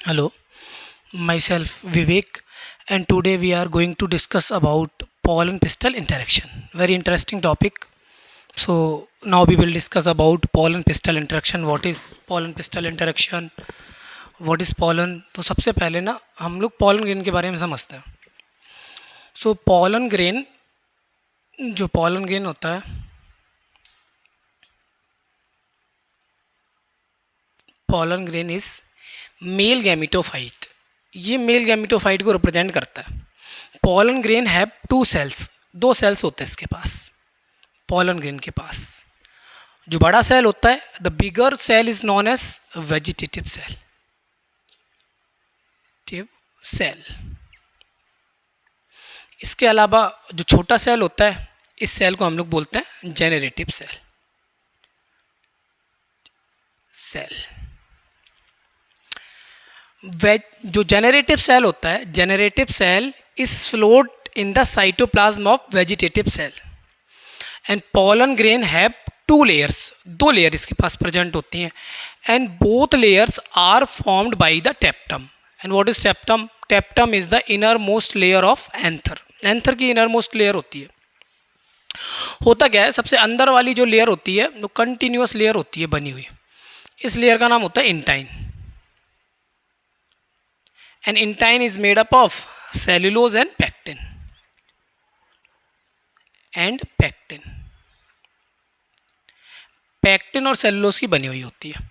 Hello, myself Vivek, and today we are going to discuss about pollen pistil interaction. Very interesting topic. So now we will discuss about pollen pistil interaction. What is pollen pistil interaction? What is pollen? तो सबसे पहले ना हम लोग pollen grain के बारे में समझते हैं. So pollen grain जो pollen grain होता है, pollen grain is male gametophyte. ये मेल गैमिटोफाइट को रिप्रेजेंट करता है. Pollen grain have two cells, दो सेल्स होते हैं इसके पास. पॉलन ग्रेन के पास जो बड़ा सेल होता है, the bigger cell is known as vegetative cell. Cell इसके अलावा जो छोटा सेल होता है, इस सेल को हम लोग बोलते हैं जेनरेटिव सेल. जो जेनरेटिव सेल होता है, generative cell is float in the cytoplasm of vegetative cell. And pollen grain have two layers, दो लेयर इसके पास प्रेजेंट होती हैं. And both layers are formed by the tapetum. And what is tapetum? Tapetum is the inner most layer of anther. Anther की inner most layer होती है. होता क्या है, सबसे अंदर वाली जो लेयर होती है वो कंटिन्यूअस लेयर होती है बनी हुई. इस लेयर का नाम होता है intine. And intine is made up of cellulose and pectin. Pectin और सेलुलोज की बनी हुई होती है.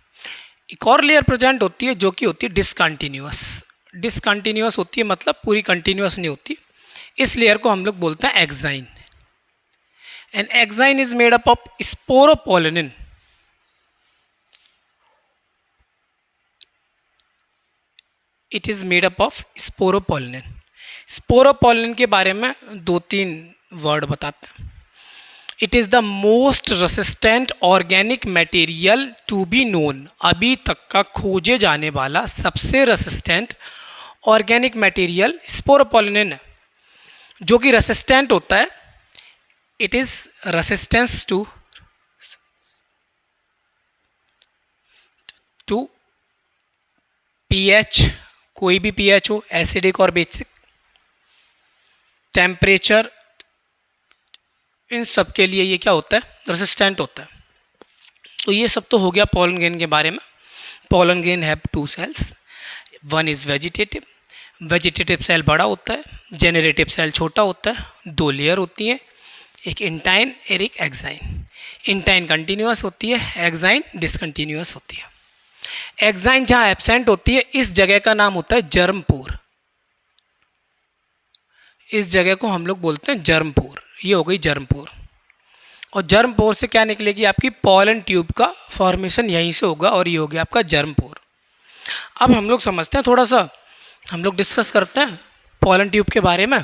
एक और लेयर प्रेजेंट होती है जो कि होती है डिसकंटिन्यूअस. डिसकंटिन्यूअस होती है मतलब पूरी कंटिन्यूअस नहीं होती. इस लेयर को हम लोग बोलते हैं exine. And exine is made up of sporopollenin. It is made up of sporopollenin. Sporopollenin के बारे में दो तीन वर्ड बताते हैं. It is the most resistant organic material to be known. अभी तक का खोजे जाने वाला सबसे रेसिस्टेंट ऑर्गेनिक मटेरियल स्पोरोपोलिन है, जो कि रेसिस्टेंट होता है. It is resistance to pH, कोई भी पीएच हो, एसिडिक और बेसिक, टेम्परेचर, इन सब के लिए ये क्या होता है, रेसिस्टेंट होता है. तो ये सब तो हो गया पॉलन ग्रेन के बारे में. Pollen grain have two cells. One is vegetative. Vegetative cell बड़ा होता है, जेनरेटिव सेल छोटा होता है. दो लेयर होती हैं, एक इंटाइन और एक एक्साइन. इंटाइन कंटिन्यूअस होती है, एक्साइन डिसकंटिन्यूअस होती है. एक्साइन जहां एब्सेंट होती है, इस जगह का नाम होता है जर्म पोर. इस जगह को हम लोग बोलते हैं जर्म पोर. ये हो गई जर्म पोर. और जर्म पोर से क्या निकलेगी, आपकी पॉलन ट्यूब का फॉर्मेशन यहीं से होगा, और ये हो गया आपका जर्म पोर. अब हम लोग समझते हैं, थोड़ा सा हम लोग डिस्कस करते हैं पॉलन ट्यूब के बारे में.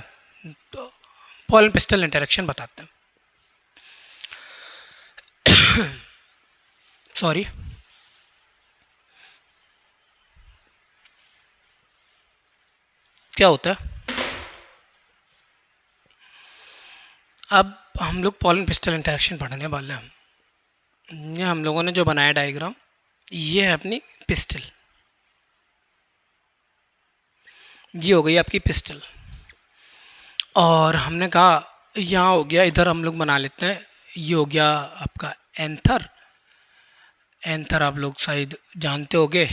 तो पॉलन पिस्टल इंटरेक्शन बताते हैं. सॉरी, क्या होता है, अब हम लोग पॉलन पिस्टल इंटरेक्शन पढ़ने वाले हैं. ये हम लोगों ने जो बनाया डायग्राम, ये है अपनी पिस्टल. ये हो गई आपकी पिस्टल. और हमने कहा यहाँ हो गया, इधर हम लोग बना लेते हैं. ये हो गया आपका एंथर. एंथर आप लोग शायद जानते होंगे.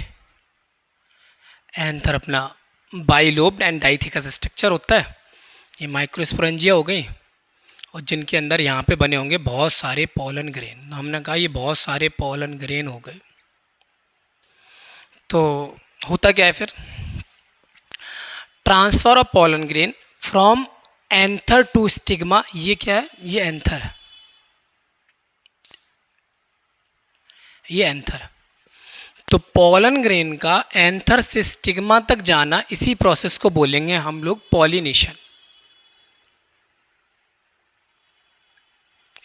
एंथर अपना बाइलोब्ड एंड डाइथिकस स्ट्रक्चर होता है. ये माइक्रोस्पोरेंजिया हो गई, और जिनके अंदर यहाँ पे बने होंगे बहुत सारे पॉलन ग्रेन. हमने कहा ये बहुत सारे पॉलन ग्रेन हो गए. तो होता क्या है फिर, transfer of pollen grain from anther to stigma. ये क्या है, ये एंथर है, ये एंथर. तो पॉलन ग्रेन का एंथर से स्टिग्मा तक जाना, इसी प्रोसेस को बोलेंगे हम लोग पॉलिनेशन.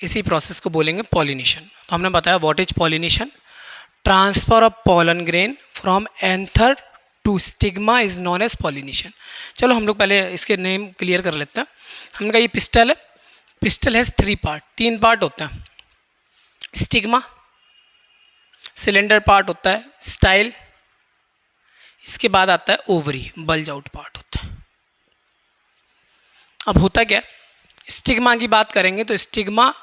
इसी प्रोसेस को बोलेंगे पॉलिनेशन. तो हमने बताया what is pollination. Transfer of pollen grain from anther to stigma is known as pollination. चलो हम लोग पहले इसके नेम क्लियर कर लेते हैं. हमने कहा ये पिस्टल है. पिस्टल हैज थ्री पार्ट, तीन पार्ट होते हैं. स्टिग्मा, सिलेंडर पार्ट होता है, स्टाइल, इसके बाद आता है ओवरी, बल्ज आउट पार्ट होता है। अब होता क्या है, स्टिग्मा की बात करेंगे तो stigma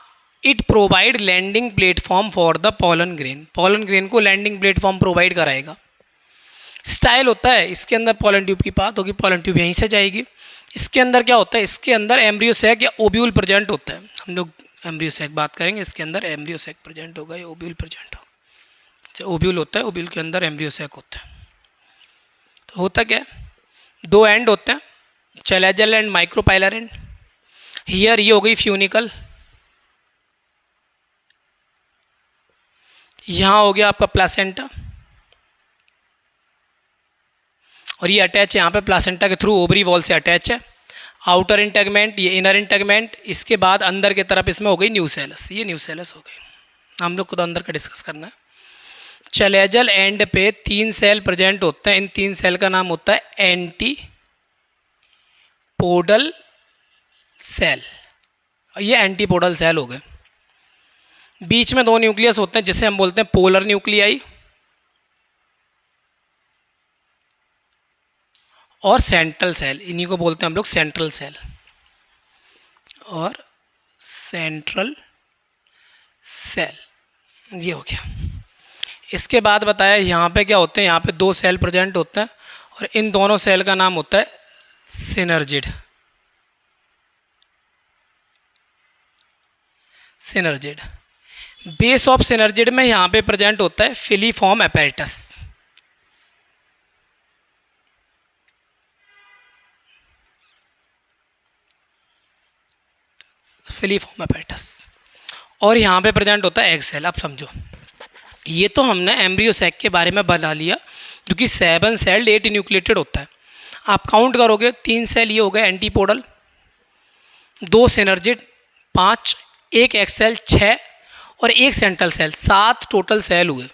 it provide landing platform for the pollen grain, pollen grain को लैंडिंग प्लेटफॉर्म प्रोवाइड कराएगा। स्टाइल होता है, इसके अंदर पॉलन ट्यूब की बात होगी, पॉलन ट्यूब यहीं से जाएगी। इसके अंदर क्या होता है, इसके अंदर एम्ब्रियो सैक या ओब्यूल प्रेजेंट होता है। हम लोग एम्ब्रियो सैक बात करेंगे, इसके अंदर एम्ब्रियो सैक प्रेजेंट होगा या ओब्यूल प्रेजेंट होगा। अच्छा, ओब्यूल होता है, ओब्यूल के अंदर एम्ब्रियो सैक होता है। तो होता क्या है, दो एंड होते हैं, chalazal and micropylar and. Here ये हो गई फ्यूनिकल, यहाँ हो गया आपका प्लासेंटा, और ये अटैच है यहाँ पे प्लासेंटा के थ्रू ओवरी वॉल से अटैच है। आउटर इंटेगमेंट, ये इनर इंटेगमेंट, इसके बाद अंदर की तरफ इसमें हो गई न्यूसेलस, ये न्यूसेलस हो गई। हम लोग को तो अंदर का डिस्कस करना है। चैलेजल एंड पे 3 सेल प्रेजेंट होते हैं, इन 3 सेल का नाम होता है एंटीपोडल सेल, ये एंटीपोडल सेल हो गए। बीच में 2 न्यूक्लियस होते हैं जिसे हम बोलते हैं पोलर न्यूक्लियाई और सेंट्रल सेल, इन्हीं को बोलते हैं हम लोग सेंट्रल सेल और सेंट्रल सेल, ये हो गया। इसके बाद बताया यहाँ पे क्या होते हैं, यहाँ पे 2 सेल प्रेजेंट होते हैं और इन दोनों सेल का नाम होता है synergid, synergid. Base of synergid में यहाँ पे प्रेजेंट होता है फिलीफॉर्म अपैरेटस, फिलीफॉर्म अपैरेटस, और यहाँ पे प्रेजेंट होता है एग सेल। अब समझो, ये तो हमने एम्ब्रियो सैक के बारे में बता लिया, जो कि 7 सेल्ड 8 न्यूक्लिएटेड होता है। आप काउंट करोगे 3 सेल ये हो गए एंटीपोडल, 2 सिनर्जिड 5, 1 एग सेल 6 और 1 सेंट्रल सेल, 7 टोटल सेल हुए।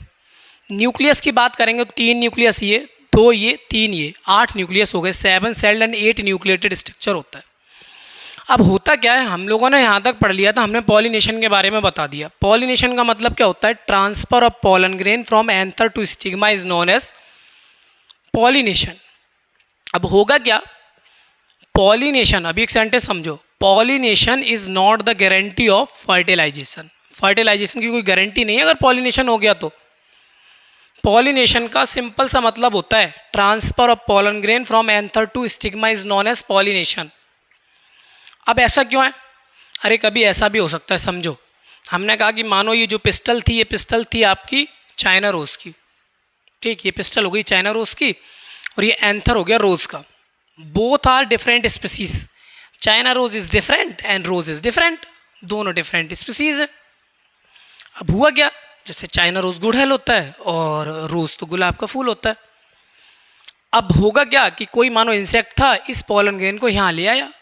न्यूक्लियस की बात करेंगे तो 3 न्यूक्लियस ये, 2 ये, 3 ये, 8 न्यूक्लियस हो गए। 7 सेल्ड एंड 8 न्यूक्लिएटेड स्ट्रक्चर होता है। अब होता क्या है, हम लोगों ने यहाँ तक पढ़ लिया था, हमने पॉलिनेशन के बारे में बता दिया। पॉलिनेशन का मतलब क्या होता है, transfer of pollen grain from anther to stigma is known as pollination. अब होगा क्या, पॉलिनेशन, अभी एक सेंटेंस समझो, pollination is not the guarantee of fertilization. Fertilization की कोई गारंटी नहीं है अगर पॉलिनेशन हो गया तो। पॉलिनेशन का सिंपल सा मतलब होता है transfer of pollen grain from anther to stigma is known as pollination. अब ऐसा क्यों है, अरे कभी ऐसा भी हो सकता है। समझो, हमने कहा कि मानो ये जो पिस्टल थी, ये पिस्टल थी आपकी चाइना रोज़ की, ठीक, ये पिस्टल हो गई चाइना रोज़ की और ये एंथर हो गया रोज़ का। Both are different species, China rose is different and rose is different, दोनों डिफरेंट स्पीसीज है। अब हुआ क्या, जैसे चाइना रोज़ गुड़हल होता है और रोज़ तो गुलाब का फूल होता है। अब होगा क्या कि कोई मानो इंसेक्ट था, इस पॉलन ग्रेन को यहाँ ले आया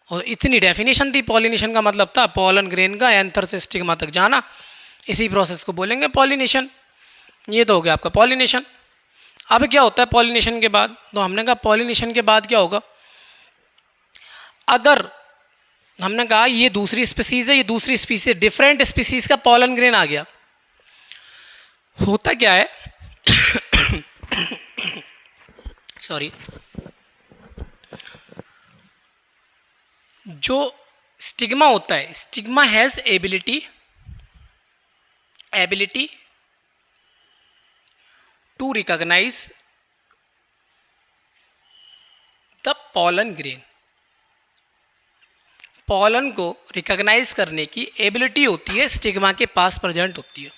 और इतनी डेफिनेशन थी, पॉलिनेशन का मतलब था पॉलन ग्रेन का एंथर से स्टिग्मा तक जाना, इसी प्रोसेस को बोलेंगे पॉलिनेशन। ये तो हो गया आपका पॉलिनेशन। अब क्या होता है पॉलिनेशन के बाद, तो हमने कहा पॉलिनेशन के बाद क्या होगा, अगर हमने कहा ये दूसरी स्पीसीज है, ये दूसरी स्पीसीज, डिफरेंट स्पीसीज का पॉलन ग्रेन आ गया, होता क्या है सॉरी, जो स्टिग्मा होता है, stigma has ability to recognise the pollen grain. Pollen को रिकॉग्नाइज करने की एबिलिटी होती है, स्टिग्मा के पास प्रेजेंट होती है।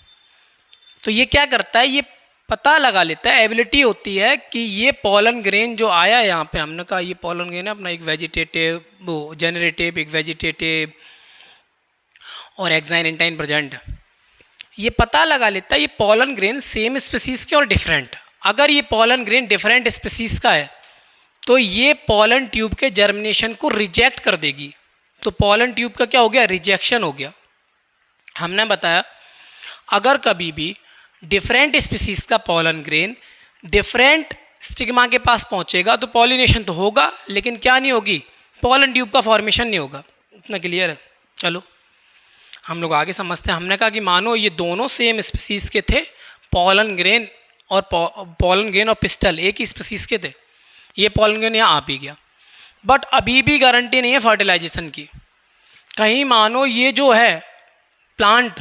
तो ये क्या करता है, ये पता लगा लेता है, एबिलिटी होती है कि ये पॉलन ग्रेन जो आया है यहाँ पे, हमने कहा ये पॉलन ग्रेन है अपना, एक वेजिटेटिव, वो जेनरेटिव, एक वेजिटेटिव और एक्साइन एंटाइन प्रेजेंट है। ये पता लगा लेता है ये पॉलन ग्रेन सेम स्पीसीज के और डिफरेंट। अगर ये पॉलन ग्रेन डिफरेंट स्पीसीज का है तो ये पॉलन ट्यूब के जर्मिनेशन को रिजेक्ट कर देगी। तो पॉलन ट्यूब का क्या हो गया, रिजेक्शन हो गया। हमने बताया अगर कभी भी डिफरेंट स्पीसीज का पॉलन ग्रेन डिफरेंट स्टिग्मा के पास पहुंचेगा तो पॉलिनेशन तो होगा, लेकिन क्या नहीं होगी, पॉलन ट्यूब का फॉर्मेशन नहीं होगा। इतना क्लियर है। चलो हम लोग आगे समझते हैं। हमने कहा कि मानो ये दोनों सेम स्पीसीज के थे, पॉलन ग्रेन और पॉलन ग्रेन और पिस्टल एक ही स्पीसीज के थे, ये पॉलन ग्रेन यहाँ आ भी गया। बट अभी भी गारंटी नहीं है फर्टिलाइजेशन की। कहीं मानो ये जो है प्लांट,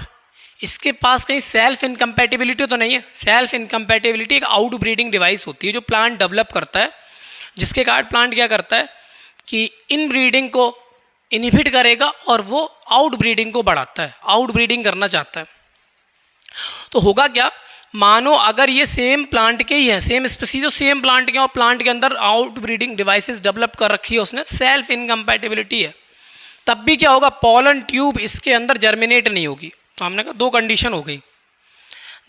इसके पास कहीं सेल्फ इनकम्पैटिबिलिटी तो नहीं है। सेल्फ इनकम्पैटिबिलिटी एक आउट ब्रीडिंग डिवाइस होती है जो प्लांट डेवलप करता है, जिसके कारण प्लांट क्या करता है कि इन ब्रीडिंग को इनहिबिट करेगा और वो आउट ब्रीडिंग को बढ़ाता है, आउट ब्रीडिंग करना चाहता है। तो होगा क्या, मानो अगर ये सेम प्लांट के ही है, सेम स्पीसीज जो सेम प्लांट के और प्लांट के अंदर आउट ब्रीडिंग डिवाइसेस डेवलप कर रखी है उसने, सेल्फ इनकम्पैटिबिलिटी है, तब भी क्या होगा, पॉलन ट्यूब इसके अंदर जर्मिनेट नहीं होगी। तो हमने कहा दो कंडीशन हो गई,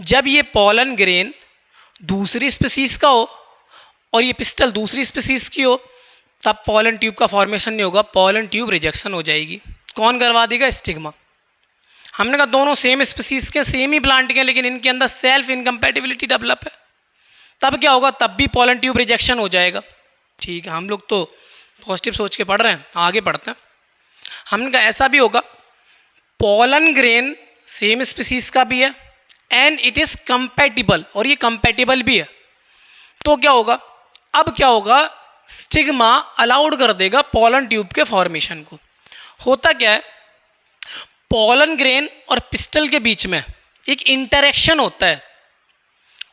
जब ये पॉलन ग्रेन दूसरी स्पीसीज का हो और ये पिस्टल दूसरी स्पीसीज की हो, तब पॉलन ट्यूब का फॉर्मेशन नहीं होगा, पॉलन ट्यूब रिजेक्शन हो जाएगी। कौन करवा देगा, स्टिग्मा। हमने कहा दोनों सेम स्पीसीज के, सेम ही प्लांट के, लेकिन इनके अंदर सेल्फ इनकम्पैटिबिलिटी डेवलप है, तब क्या होगा, तब भी पॉलन ट्यूब रिजेक्शन हो जाएगा। ठीक है, हम लोग तो पॉजिटिव सोच के पढ़ रहे हैं, आगे पढ़ते हैं। हमने कहा ऐसा भी होगा, पॉलन ग्रेन सेम स्पीसीज का भी है एंड इट इज़ कंपैटिबल, और ये कंपैटिबल भी है, तो क्या होगा, अब क्या होगा, स्टिग्मा अलाउड कर देगा पॉलन ट्यूब के फॉर्मेशन को। होता क्या है, पॉलन ग्रेन और पिस्टल के बीच में एक इंटरेक्शन होता है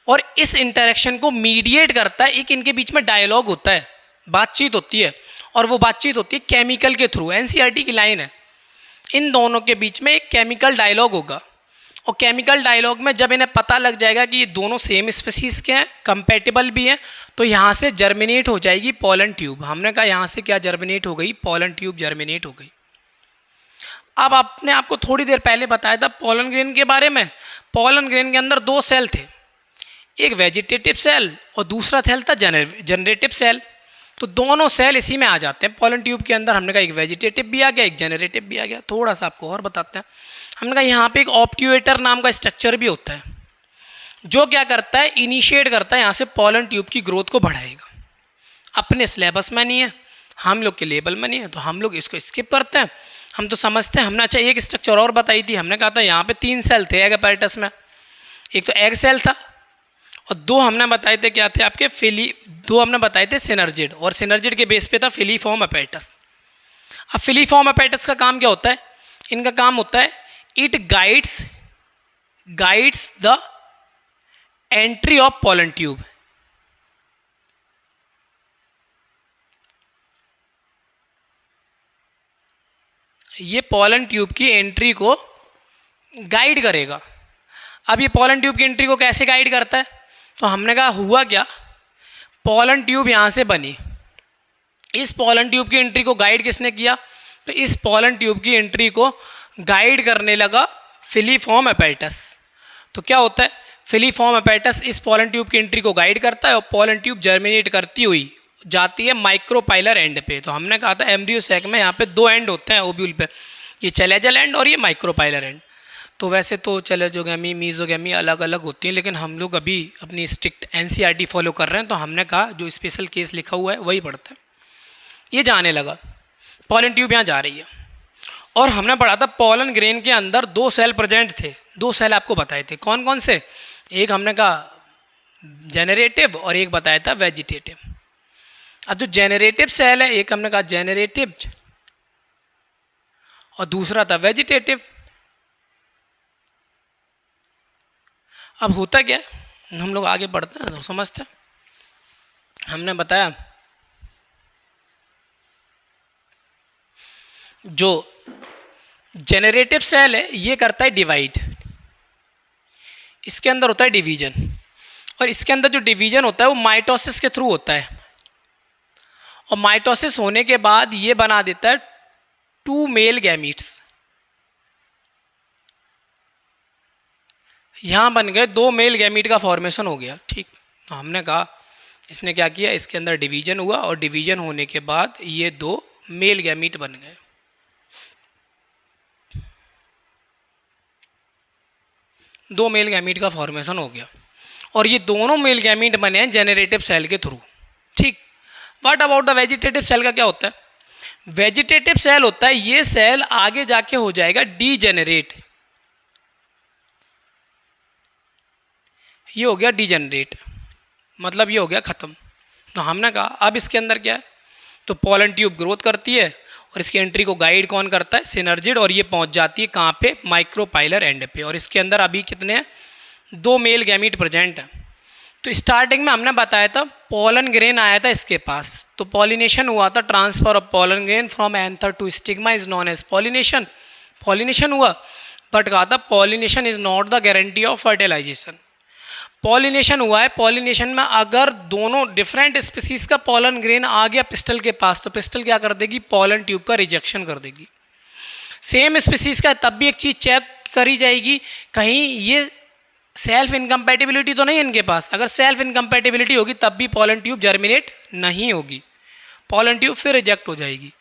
और इस इंटरेक्शन को मीडिएट करता है, एक इनके बीच में डायलॉग होता है, बातचीत होती है, और वो बातचीत होती है केमिकल के थ्रू। एनसीईआरटी की लाइन है, इन दोनों के बीच में एक केमिकल डायलॉग होगा, और केमिकल डायलॉग में जब इन्हें पता लग जाएगा कि ये दोनों सेम स्पीसीज के हैं, कंपैटिबल भी हैं, तो यहाँ से जर्मिनेट हो जाएगी पॉलन ट्यूब। हमने कहा यहाँ से क्या जर्मिनेट हो गई, पॉलन ट्यूब जर्मिनेट हो गई। अब आपने आपको थोड़ी देर पहले बताया था पॉलन ग्रेन के बारे में। पॉलन ग्रेन के अंदर दो सेल थे, एक वेजिटेटिव सेल और दूसरा सेल था जनरेटिव सेल। तो दोनों सेल इसी में आ जाते हैं पॉलन ट्यूब के अंदर। हमने कहा एक वेजिटेटिव भी आ गया, एक जनरेटिव भी आ गया। थोड़ा सा आपको और बताते हैं, हमने कहा यहाँ पे एक ऑप्ट्यूएटर नाम का स्ट्रक्चर भी होता है, जो क्या करता है, इनिशिएट करता है यहाँ से पॉलन ट्यूब की ग्रोथ को बढ़ाएगा। अपने सिलेबस में नहीं है, हम लोग के लेवल में नहीं है, तो हम लोग इसको स्किप करते हैं। हम तो समझते हैं। हमने अच्छा एक स्ट्रक्चर और बताई थी, हमने कहा था यहाँ पे 3 सेल थे एग अपैरेटस में, एक तो एग सेल था और 2 हमने बताए थे क्या थे आपके दो हमने बताए थे सिनर्जिड, और सिनर्जिड के बेस पे था फिलीफॉर्म अपैरेटस। अब फिलीफॉर्म अपैरेटस का काम क्या होता है, इनका काम होता है it guides the entry of pollen tube. ये पॉलन ट्यूब की एंट्री को गाइड करेगा। अब ये पॉलन ट्यूब की एंट्री को कैसे गाइड करता है, तो हमने कहा हुआ क्या, पॉलन ट्यूब यहाँ से बनी, इस पॉलन ट्यूब की एंट्री को गाइड किसने किया, तो इस पॉलन ट्यूब की एंट्री को गाइड करने लगा फिलीफॉर्म अपैरेटस। तो क्या होता है, फिलीफॉर्म अपैरेटस इस पॉलन ट्यूब की एंट्री को गाइड करता है और पॉलन ट्यूब जर्मिनेट करती हुई जाती है माइक्रोपाइलर एंड पे। तो हमने कहा था एम्ब्रियो सैक में यहाँ पे 2 एंड होते हैं ओव्यूल पे, ये चैलेजल एंड और ये माइक्रोपाइलर एंड। तो वैसे तो चैलेजोगैमी मीजोगैमी अलग अलग होती हैं, लेकिन हम लोग अभी अपनी स्ट्रिक्ट एनसीईआरटी फॉलो कर रहे हैं, तो हमने कहा जो स्पेशल केस लिखा हुआ है वही पढ़ते हैं। ये जाने लगा पॉलन ट्यूब यहाँ जा रही है, और हमने पढ़ा था पॉलन ग्रेन के अंदर 2 सेल प्रेजेंट थे। 2 सेल आपको बताए थे, कौन कौन से, एक हमने कहा जेनरेटिव और एक बताया था वेजिटेटिव। अब जो जेनरेटिव सेल है, एक हमने कहा जेनरेटिव और दूसरा था वेजिटेटिव। अब होता क्या है, हम लोग आगे बढ़ते हैं तो समझते हैं। हमने बताया जो जेनरेटिव सेल है ये करता है डिवाइड, इसके अंदर होता है डिवीजन, और इसके अंदर जो डिवीजन होता है वो माइटोसिस के थ्रू होता है, और माइटोसिस होने के बाद ये बना देता है 2 मेल गैमीट्स। यहाँ बन गए 2 मेल गैमीट का फॉर्मेशन हो गया। ठीक, तो हमने कहा इसने क्या किया, इसके अंदर डिवीजन हुआ और डिवीजन होने के बाद ये 2 मेल गैमीट बन गए। दो मेल गैमीट का फॉर्मेशन हो गया, और ये दोनों मेल गैमीट बने हैं जेनरेटिव सेल के थ्रू। ठीक, what about the vegetative cell का क्या होता है, वेजिटेटिव सेल होता है ये सेल आगे जाके हो जाएगा डीजेनरेट। ये हो गया डीजेनरेट, मतलब ये हो गया ख़त्म। तो हमने कहा अब इसके अंदर क्या है, तो पोलन ट्यूब ग्रोथ करती है और इसकी एंट्री को गाइड कौन करता है, सिनर्जिड, और ये पहुंच जाती है कहाँ पे, माइक्रोपाइलर एंड पे। और इसके अंदर अभी कितने हैं, 2 मेल गैमीट प्रेजेंट हैं। तो स्टार्टिंग में हमने बताया था पोलन ग्रेन आया था इसके पास, तो पॉलिनेशन हुआ था, transfer of pollen grain from anther to stigma is known as pollination. Pollination हुआ, बट कहा था pollination is not the guarantee of fertilisation. Pollination हुआ है, पॉलिनेशन में अगर दोनों डिफरेंट स्पीसीज का पोलन ग्रेन आ गया पिस्टल के पास, तो पिस्टल क्या कर देगी, पोलन ट्यूब का रिजेक्शन कर देगी। सेम स्पीसीज का तब भी एक चीज़ चेक करी जाएगी, कहीं ये सेल्फ इनकम्पैटिबिलिटी तो नहीं इनके पास। अगर सेल्फ इनकम्पैटिबिलिटी होगी तब भी पोलन ट्यूब जर्मिनेट नहीं होगी, पोलन ट्यूब फिर रिजेक्ट हो जाएगी।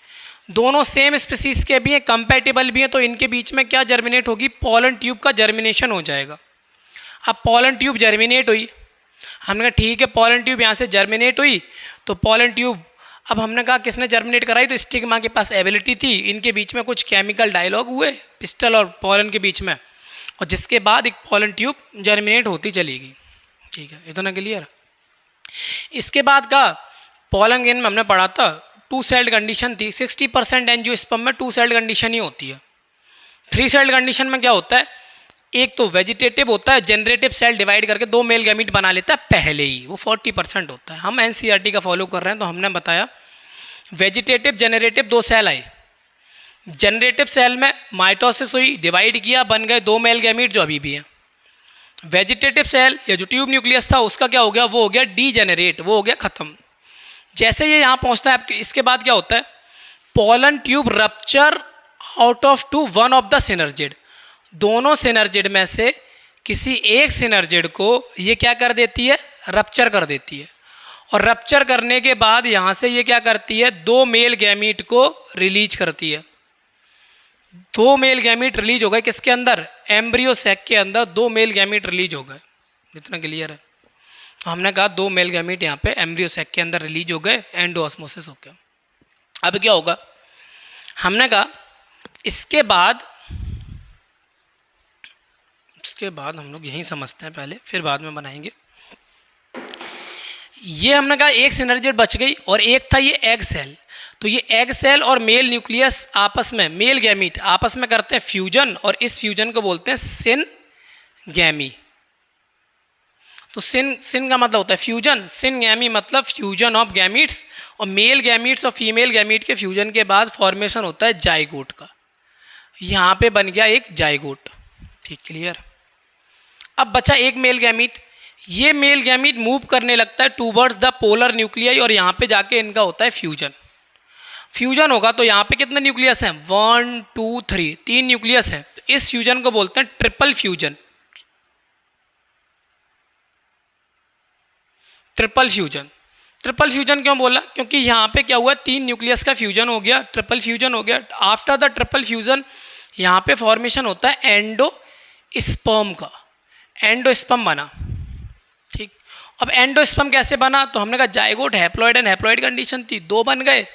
दोनों सेम स्पीसीज के भी हैं, कंपैटिबल भी हैं, तो इनके बीच में क्या जर्मिनेट होगी, पोलन ट्यूब का जर्मिनेशन हो जाएगा। अब पोलन ट्यूब जर्मिनेट हुई, हमने कहा ठीक है पोलन ट्यूब यहाँ से जर्मिनेट हुई, तो पोलन ट्यूब अब हमने कहा किसने जर्मिनेट कराई, तो स्टिग्मा के पास एबिलिटी थी, इनके बीच में कुछ केमिकल डायलॉग हुए पिस्टल और पोलन के बीच में, और जिसके बाद एक पोलन ट्यूब जर्मिनेट होती चली गई। ठीक है, इतना क्लियर। इसके बाद का पोलन ग्रेन में हमने पढ़ा था 2 सेल्ड कंडीशन थी, 60% एंजियोस्पर्म में 2 सेल्ड कंडीशन ही होती है। 3 सेल्ड कंडीशन में क्या होता है, एक तो वेजिटेटिव होता है, जनरेटिव सेल डिवाइड करके 2 मेल गैमीट बना लेता है पहले ही, वो 40% होता है। हम एनसीईआरटी का फॉलो कर रहे हैं तो हमने बताया वेजिटेटिव जनरेटिव 2 सेल आए। जनरेटिव सेल में माइटोसिस हुई, डिवाइड किया, बन गए 2 मेल गैमीट जो अभी भी हैं। वेजिटेटिव सेल या जो ट्यूब न्यूक्लियस था उसका क्या हो गया, वो हो गया डीजेनरेट, वो हो गया ख़त्म। जैसे ये यहाँ पहुँचता है, इसके बाद क्या होता है, pollen tube rupture out of two one of the synergid. दोनों सिनर्जिड में से किसी एक सिनर्जिड को ये क्या कर देती है, रप्चर कर देती है। और रप्चर करने के बाद यहाँ से ये क्या करती है, 2 मेल गैमीट को रिलीज करती है। 2 मेल गैमीट रिलीज हो गए किसके अंदर, एम्ब्रियो सैक के अंदर 2 मेल गैमीट रिलीज हो गए। इतना क्लियर है। तो हमने कहा 2 मेल गैमीट यहाँ पे एम्ब्रियो सैक के अंदर रिलीज हो गए, एंडोऑस्मोसिस हो गया। अब क्या होगा, हमने कहा इसके बाद हम लोग यहीं समझते हैं पहले, फिर बाद में बनाएंगे। ये हमने कहा एक सिनर्जिड बच गई और एक था ये एग सेल। तो ये एग सेल और मेल न्यूक्लियस आपस में, मेल गैमीट आपस में करते हैं फ्यूजन, और इस फ्यूजन को बोलते हैं सिनगैमी। तो सिन का मतलब होता है फ्यूजन, सिनगैमी मतलब फ्यूजन ऑफ गैमीट्स, और मेल गैमीट्स और फीमेल गैमीट के फ्यूजन के बाद फॉर्मेशन होता है जाइगोट का। यहाँ पे बन गया एक जाइगोट। ठीक, क्लियर। अब बचा एक मेल गैमीट, ये मेल गैमीट मूव करने लगता है टूवर्ड्स द पोलर न्यूक्लियाई, और यहाँ पे जाके इनका होता है फ्यूजन। फ्यूजन होगा तो यहाँ पे कितने न्यूक्लियस हैं, 1 2 3, 3 न्यूक्लियस हैं। तो इस फ्यूजन को बोलते हैं triple fusion. Triple fusion, triple fusion क्यों बोला, क्योंकि यहाँ पे क्या हुआ, 3 न्यूक्लियस का फ्यूजन हो गया, ट्रिपल फ्यूजन हो गया। आफ्टर द ट्रिपल फ्यूजन यहाँ पे फॉर्मेशन होता है एंडोस्पर्म का, एंडोस्पर्म बना। ठीक, अब एंडोस्पर्म कैसे बना, तो हमने कहा zygote haploid and haploid condition थी, 2 बन गए,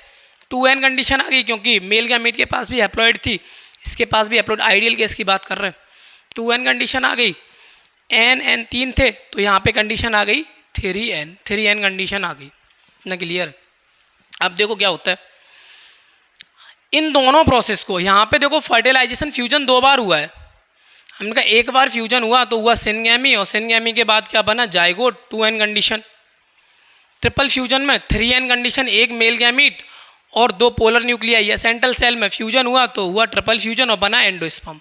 2n कंडीशन आ गई, क्योंकि मेल गैमीट के पास भी हैप्लॉइड थी, इसके पास भी हैप्लॉइड, आइडियल केस की बात कर रहे हैं। 2n कंडीशन आ गई, n 3 थे, तो यहाँ पे कंडीशन आ गई 3n कंडीशन आ गई ना। क्लियर। अब देखो क्या होता है, इन दोनों प्रोसेस को यहाँ पे देखो फर्टिलाइजेशन फ्यूजन 2 बार हुआ है। हमने कहा एक बार फ्यूजन हुआ तो हुआ सिनगैमी, और सिनगैमी के बाद क्या बना, zygote, 2n condition. Triple fusion में 3n कंडीशन, एक मेल गैमीट और 2 पोलर न्यूक्लियाई या सेंट्रल सेल में फ्यूजन हुआ तो हुआ ट्रिपल फ्यूजन और बना endosperm.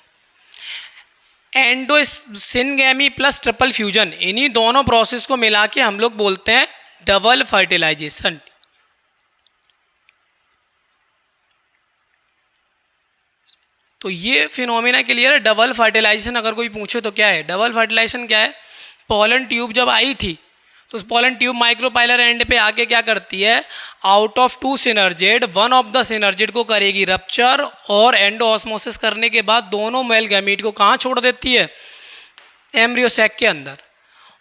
Syngamy plus triple fusion, इन्हीं दोनों प्रोसेस को मिला के हम लोग बोलते हैं डबल फर्टिलाइजेशन। तो ये फिनोमिना क्लियर है। डबल फर्टिलाइजेशन अगर कोई पूछे तो क्या है, डबल फर्टिलाइजेशन क्या है, पोलन ट्यूब जब आई थी तो उस पोलन ट्यूब माइक्रोपाइलर एंड पे आके क्या करती है, out of 2 synergid one of the synergid को करेगी रप्चर, और एंडोऑस्मोसिस करने के बाद दोनों मेल गैमीट को कहाँ छोड़ देती है, एम्ब्रियो सैक के अंदर।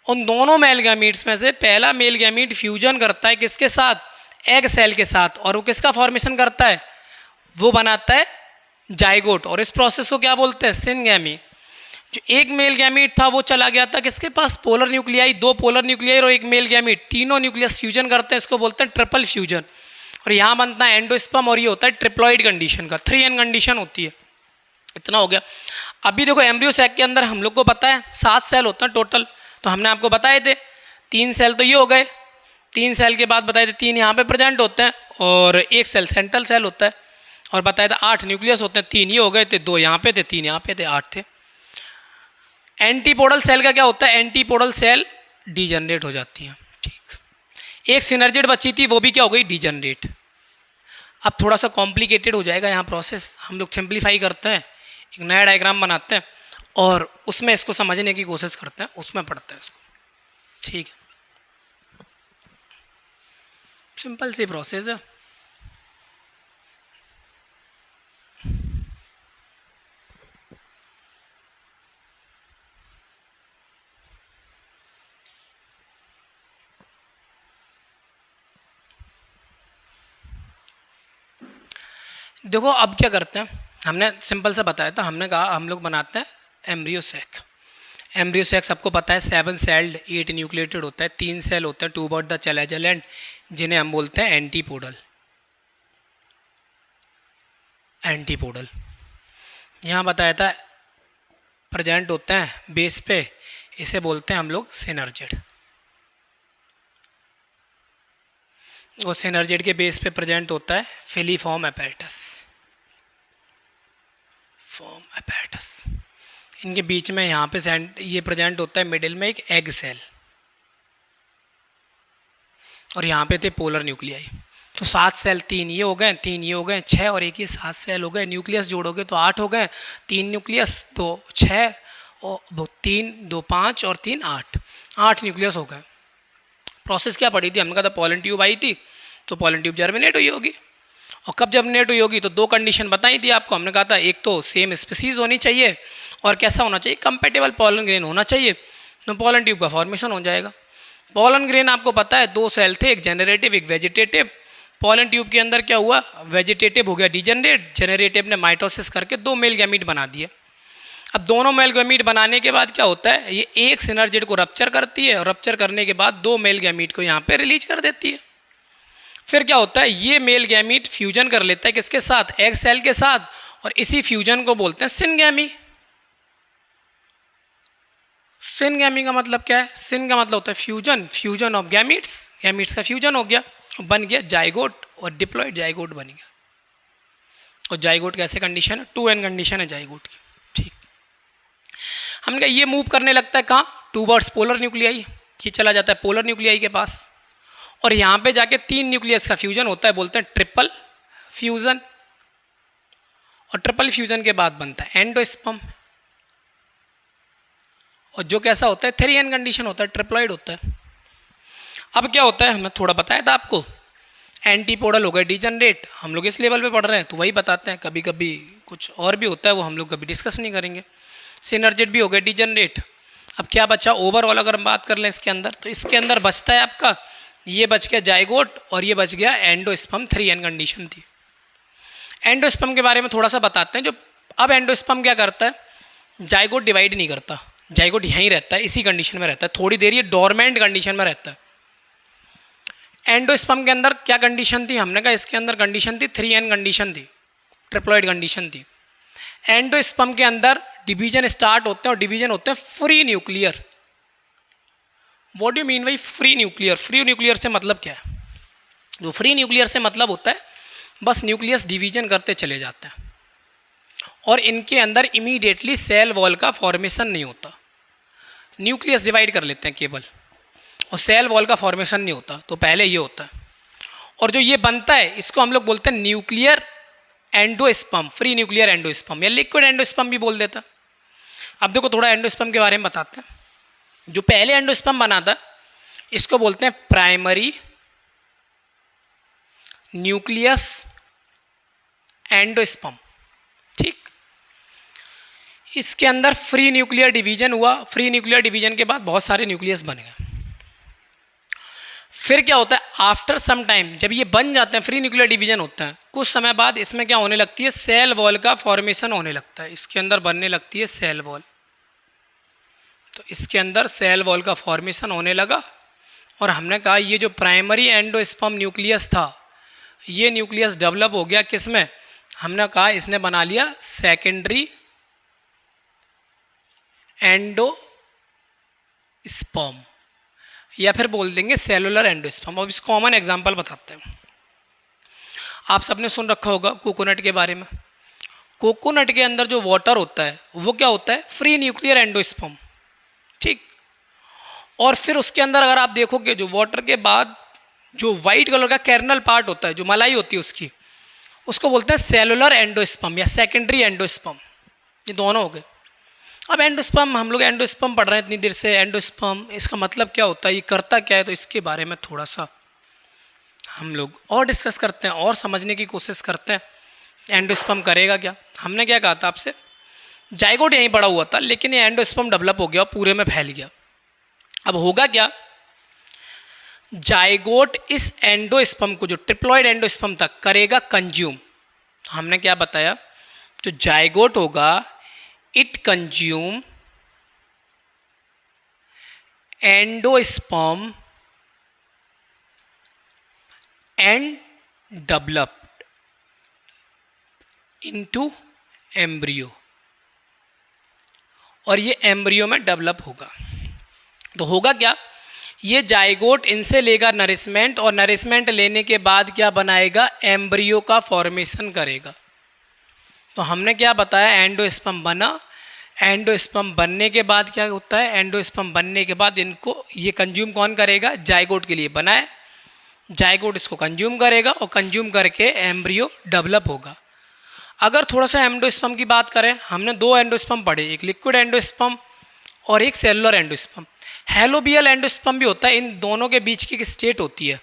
उन दोनों मेल गैमीट्स में से पहला मेल गैमीट फ्यूजन करता है किसके साथ, एग सेल के साथ, और वो किसका फॉर्मेशन करता है, वो बनाता है जाइगोट, और इस प्रोसेस को क्या बोलते हैं, सिनगैमी। जो एक मेल गैमीट था वो चला गया था किसके पास, पोलर न्यूक्लियाई, दो पोलर न्यूक्लियाई और एक मेल गैमीट, तीनों न्यूक्लियस फ्यूजन करते हैं, इसको बोलते हैं ट्रिपल फ्यूजन। और यहाँ बनता है एंडोस्पर्म और ये होता है ट्रिप्लॉइड कंडीशन का, 3n कंडीशन होती है। इतना हो गया। अभी देखो एम्ब्रियो सैक के अंदर हम लोग को पता है 7 सेल होते हैं टोटल, तो हमने आपको बताए थे 3 सेल तो ये हो गए, 3 सेल के बाद बताए थे 3 यहाँ पे प्रेजेंट होते हैं और 1 सेल सेंट्रल सेल होता है, और बताया था 8 न्यूक्लियस होते हैं, 3 ये हो गए थे, 2 यहाँ पे थे, 3 यहाँ पे थे, 8 थे। एंटीपोडल सेल का क्या होता है, एंटीपोडल सेल डीजनरेट हो जाती हैं, ठीक। एक सिनर्जिड बची थी वो भी क्या हो गई, डीजनरेट। अब थोड़ा सा कॉम्प्लिकेटेड हो जाएगा यहाँ प्रोसेस, हम लोग सिंप्लीफाई करते हैं, एक नया डायग्राम बनाते हैं और उसमें इसको समझने की कोशिश करते हैं, उसमें पढ़ते हैं इसको, ठीक है। सिंपल सी प्रोसेस है। देखो अब क्या करते हैं, हमने सिंपल से बताया था, हमने कहा हम लोग बनाते हैं एम्ब्रियो सैक। एम्ब्रियो सैक सबको पता है 7 सेल्ड 8 न्यूक्लिएटेड होता है, 3 सेल होते हैं towards the chalazal end, जिन्हें हम बोलते हैं एंटीपोडल। एंटीपोडल यहाँ बताया था प्रेजेंट होते हैं बेस पे, इसे बोलते हैं हम लोग सिनर्जिड। और सिनर्जिड के बेस पे प्रेजेंट होता है फिलीफॉर्म अपैरेटस, फॉर्म अपैरेटस। इनके बीच में यहाँ पे ये प्रेजेंट होता है मिडिल में एक एग सेल, और यहाँ पे थे पोलर न्यूक्लियाई। तो 7 सेल, 3 ये हो गए, 3 ये हो गए, 6 और एक ये 7 सेल हो गए। न्यूक्लियस जोड़ोगे तो 8 हो गए, 3 न्यूक्लियस 2 6 और 3 2 5 और 3 8 न्यूक्लियस हो गए। प्रोसेस क्या पड़ी थी, हमने कहा था पॉलन ट्यूब आई थी, तो पॉलन ट्यूब जर्मिनेट हुई होगी। और कब जर्मिनेट हुई होगी तो 2 कंडीशन बताई थी आपको, हमने कहा था एक तो सेम स्पीसीज होनी चाहिए और कैसा होना चाहिए, कंपेटेबल पॉलन ग्रेन होना चाहिए, तो पॉलन ट्यूब का फॉर्मेशन हो जाएगा। पॉलन ग्रेन आपको पता है 2 सेल थे, एक जेनरेटिव एक वेजिटेटिव। पॉलन ट्यूब के अंदर क्या हुआ, वेजिटेटिव हो गया डीजनरेट, जेनरेटिव ने माइटोसिस करके 2 मेल गैमीट बना दिए। अब दोनों मेल गैमीट बनाने के बाद क्या होता है, ये एक सिनर्जिड को रप्चर करती है और रप्चर करने के बाद 2 मेल गैमीट को यहाँ पे रिलीज कर देती है। फिर क्या होता है, ये मेल गैमीट फ्यूजन कर लेता है किसके साथ, एग सेल के साथ, और इसी फ्यूजन को बोलते हैं सिनगैमी। सिनगैमी का मतलब क्या है, सिन का मतलब होता है fusion, fusion of gametes, gametes का फ्यूजन हो गया, बन गया जाइगोट, और डिप्लॉइड जाइगोट बन गया। और जाइगोट कैसे कंडीशन है, 2n कंडीशन है जाइगोट की, ठीक। हमने कहा ये मूव करने लगता है कहाँ, टूवर्ड्स पोलर न्यूक्लियाई, ये चला जाता है पोलर न्यूक्लियाई के पास, और यहाँ पे जाके 3 न्यूक्लियस का फ्यूजन होता है, बोलते हैं ट्रिपल फ्यूजन। और ट्रिपल फ्यूजन के बाद बनता है एंडोस्पर्म, और जो कैसा होता है 3n कंडीशन होता है, ट्रिप्लॉइड होता है। अब क्या होता है, हमने थोड़ा बताया था आपको, एंटीपोडल हो गए डीजनरेट, हम लोग इस लेवल पे पढ़ रहे हैं तो वही बताते हैं, कभी कभी कुछ और भी होता है वो हम लोग कभी डिस्कस नहीं करेंगे। सिनर्जिड भी हो गए डीजनरेट। अब क्या बचा ओवरऑल, अगर हम बात कर लें इसके अंदर, तो इसके अंदर बचता है आपका, ये बच गया जाइगोट और ये बच गया एंडोस्पर्म, 3n कंडीशन थी। एंडोस्पर्म के बारे में थोड़ा सा बताते हैं। जो अब एंडोस्पर्म क्या करता है, जाइगोट डिवाइड नहीं करता, जाइगोट यहीं रहता है, इसी कंडीशन में रहता है, थोड़ी देर ये डोरमेंट कंडीशन में रहता है। एंडोस्पर्म के अंदर क्या कंडीशन थी, हमने कहा इसके अंदर कंडीशन थी 3n कंडीशन थी, ट्रिप्लॉइड कंडीशन थी। एंडोस्पर्म के अंदर डिवीजन स्टार्ट होते हैं और डिवीजन होते हैं free nuclear. What do mean by free nuclear, free nuclear से मतलब क्या है, जो फ्री न्यूक्लियर से मतलब होता है बस न्यूक्लियस डिवीजन करते चले जाते हैं और इनके अंदर इमीडिएटली सेल वॉल का फॉर्मेशन नहीं होता। न्यूक्लियस डिवाइड कर लेते हैं केवल और सेल वॉल का फॉर्मेशन नहीं होता, तो पहले ये होता है। और जो ये बनता है इसको हम लोग बोलते हैं nuclear endosperm, free nuclear endosperm या लिक्विड एंडोस्पर्म भी बोल देता। अब देखो थोड़ा एंडोस्पर्म के बारे में बताते हैं। जो पहले एंडोस्पर्म बना था इसको बोलते हैं प्राइमरी न्यूक्लियस एंडोस्पर्म, ठीक। इसके अंदर फ्री न्यूक्लियर डिवीजन हुआ, फ्री न्यूक्लियर डिवीजन के बाद बहुत सारे न्यूक्लियस बन गए। फिर क्या होता है, आफ्टर सम टाइम जब ये बन जाते हैं, फ्री न्यूक्लियर डिवीजन होता है, कुछ समय बाद इसमें क्या होने लगती है, सेल वॉल का फॉर्मेशन होने लगता है, इसके अंदर बनने लगती है सेल वॉल। तो इसके अंदर सेल वॉल का फॉर्मेशन होने लगा और हमने कहा ये जो प्राइमरी एंडोस्पर्म न्यूक्लियस था ये न्यूक्लियस डेवलप हो गया किस में, हमने कहा इसने बना लिया सेकेंडरी एंडोस्पर्म या फिर बोल देंगे सेलुलर एंडोस्पर्म। अब इस कॉमन एग्जांपल बताते हैं। आप सबने सुन रखा होगा कोकोनट के बारे में। कोकोनट के अंदर जो वाटर होता है वो क्या होता है, फ्री न्यूक्लियर एंडोस्पर्म, ठीक। और फिर उसके अंदर अगर आप देखोगे जो वाटर के बाद जो वाइट कलर का कैर्नल पार्ट होता है, जो मलाई होती है उसकी, उसको बोलते हैं सेलुलर एंडोस्पर्म या सेकेंडरी एंडोस्पर्म। ये दोनों हो गए। अब एंडोस्पर्म, हम लोग एंडोस्पर्म पढ़ रहे हैं इतनी देर से। एंडोस्पर्म इसका मतलब क्या होता है, ये करता क्या है, तो इसके बारे में थोड़ा सा हम लोग और डिस्कस करते हैं और समझने की कोशिश करते हैं। एंडोस्पर्म करेगा क्या, हमने क्या कहा था आपसे, जाइगोट यहीं पड़ा हुआ था लेकिन ये एंडोस्पर्म डेवलप हो गया, पूरे में फैल गया। अब होगा क्या, जाइगोट इस एंडोस्पर्म को, जो ट्रिप्लॉइड एंडोस्पर्म तक करेगा कंज्यूम। हमने क्या बताया, जो जाइगोट होगा it consume endosperm and developed into embryo, और ये एम्ब्रियो में डेवलप होगा। तो होगा क्या, ये जाइगोट इनसे लेगा नरिशमेंट और नरिशमेंट लेने के बाद क्या बनाएगा, एम्ब्रियो का फॉर्मेशन करेगा। तो हमने क्या बताया, एंडोस्पर्म बना। एंडोस्पर्म बनने के बाद क्या होता है, एंडोस्पर्म बनने के बाद इनको ये कंज्यूम कौन करेगा, जाइगोट के लिए बनाए। जाइगोट इसको कंज्यूम करेगा और कंज्यूम करके एम्ब्रियो डेवलप होगा। अगर थोड़ा सा एंडोस्पर्म की बात करें, हमने दो एंडोस्पर्म पढ़े, एक लिक्विड एंडोस्पर्म और एक सेलुलर एंडोस्पर्म। हेलोबियल एंडोस्पर्म भी होता है, इन दोनों के बीच की स्टेट होती है,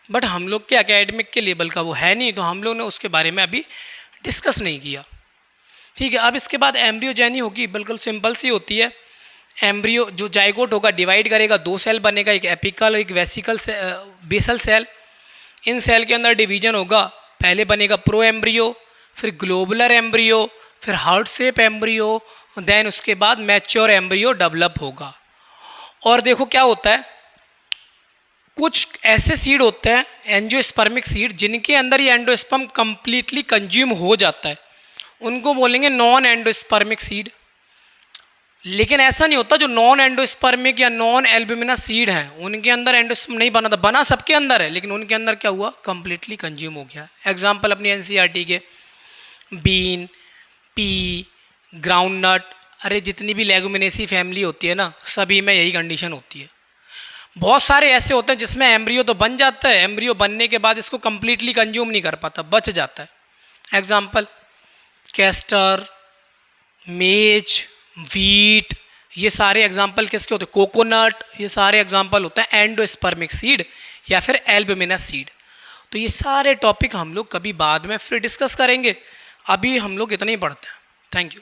बट हम लोग के एकेडमिक के लेवल का वो है नहीं, तो हम लोग ने उसके बारे में अभी डिस्कस नहीं किया, ठीक है। अब इसके बाद एम्ब्रियोजेनी होगी, बिल्कुल सिंपल सी होती है। एम्ब्रियो जो जाइगोट होगा डिवाइड करेगा, दो सेल बनेगा, एक एपिकल एक वेसिकल बेसल सेल। इन सेल के अंदर डिवीजन होगा, पहले बनेगा प्रो एम्ब्रियो, फिर ग्लोबुलर एम्ब्रियो, फिर हार्ट शेप एम्ब्रियो, देन उसके बाद मैच्योर एम्ब्रियो डेवलप होगा। और देखो क्या होता है, कुछ ऐसे सीड होते हैं एंजियोस्पर्मिक सीड जिनके अंदर ये एंडोस्पर्म कंप्लीटली कंज्यूम हो जाता है, उनको बोलेंगे नॉन एंडोस्पर्मिक सीड। लेकिन ऐसा नहीं होता, जो नॉन एंडोस्पर्मिक या नॉन एल्ब्यूमिनस सीड हैं उनके अंदर एंडोस्पर्म नहीं बना था, बना सबके अंदर है, लेकिन उनके अंदर क्या हुआ, कंप्लीटली कंज्यूम हो गया। एग्जाम्पल अपनी एनसीईआरटी के बीन, पी, ग्राउंडनट, अरे जितनी भी लेगुमिनेसी फैमिली होती है ना, सभी में यही कंडीशन होती है। बहुत सारे ऐसे होते हैं जिसमें एम्ब्रियो तो बन जाता है, एम्ब्रियो बनने के बाद इसको कंप्लीटली कंज्यूम नहीं कर पाता, बच जाता है। एग्जाम्पल कैस्टर, मेज, वीट, ये सारे एग्जाम्पल किसके होते हैं, कोकोनट, ये सारे एग्जाम्पल होते हैं एंडोस्पर्मिक सीड या फिर एल्ब्यूमिनस सीड। तो ये सारे टॉपिक हम लोग कभी बाद में फिर डिस्कस करेंगे, अभी हम लोग इतना ही पढ़ते हैं। Thank you.